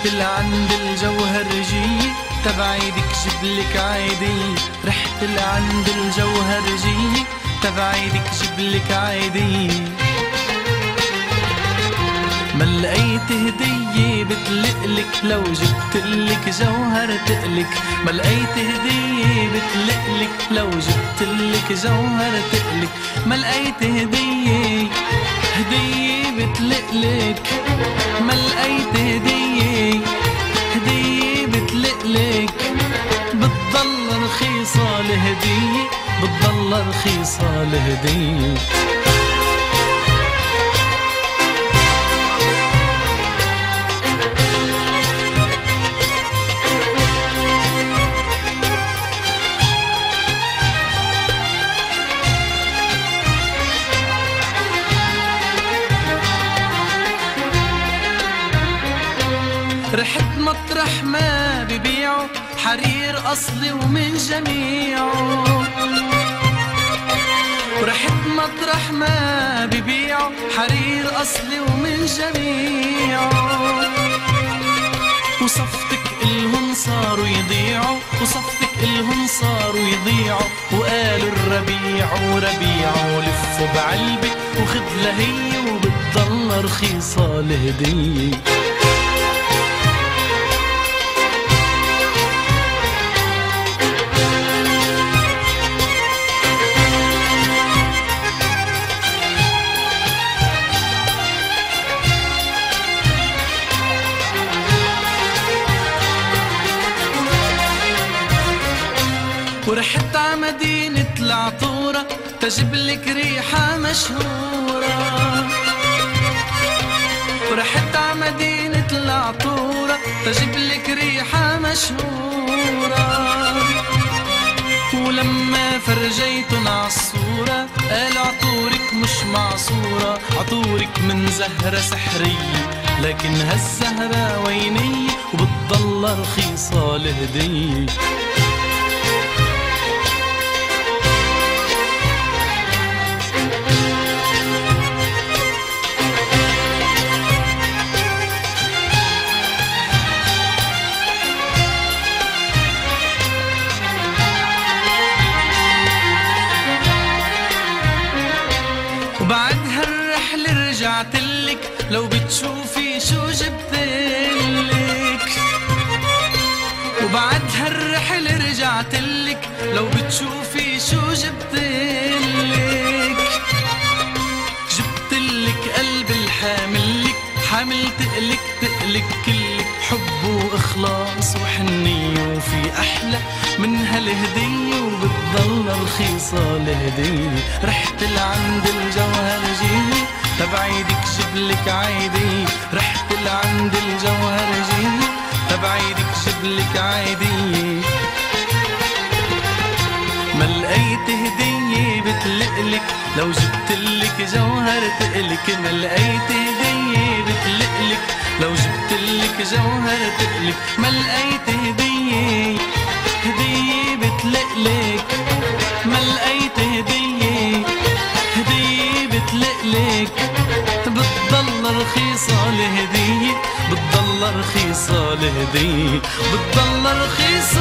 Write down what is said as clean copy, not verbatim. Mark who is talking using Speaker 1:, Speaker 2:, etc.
Speaker 1: رحت لعند الجوهرجية تبع ايدك جبلك عيدية، رحت لعند الجوهرجية تبع ايدك جبلك عيدية. ما لقيت هدية بتلقلك لو جبتلك جوهر تقلك، ما لقيت هدية بتلقلك لو جبتلك جوهر تقلك، ما لقيت هدية بتلقلك، ما لقيت هدية بتلقلك، بتضل رخيصة الهدية، بتضل رخيصة الهدية. رحت مطرح ما ببيعوا حرير أصلي ومن جميعه، رحت مطرح ما ببيعوا حرير أصلي ومن جميعه، وصفتك إلهم صاروا يضيعوا، وصفتك إلهم صاروا يضيعوا، وقالوا الربيع وربيع ولفوا بعلبي وخد لهي وبتضل رخيصة الهدية. ورحت ع مدينة العطورة تجيبلك ريحة مشهورة، ورحت ع مدينة العطورة تجيبلك ريحة مشهورة، ولما فرجيتن عالصورة قال عطورك مش معصورة، عطورك من زهرة سحرية لكن هالزهرة وينية وبتضل رخيصة الهدية. وبعد هالرحلة رجعتلك لو بتشوفي شو جبتلك، وبعد هالرحلة رجعتلك لو بتشوفي شو جبتلك، جبتلك قلب الحاملك حامل تقلك كلك حب واخلاص وحنية، وفي احلى من هالهدية وبتضل رخيصة الهدية. رحت لعند الجوهرجية تبع ايدك جبلك عيدية، رحت لعند الجوهرجية تبع ايدك جبلك عيدية، ما لقيت هدية بتلقلك لو جبتلك جوهر تقلك، ما لقيت هدية بتلقلك لو جبتلك جوهر تقلك، ما لقيت هدية بتلقلك، ما لقيت هدية بتلقلك، بتضل رخيصة الهدية، بتضل رخيصة الهدية، بتضل رخيصة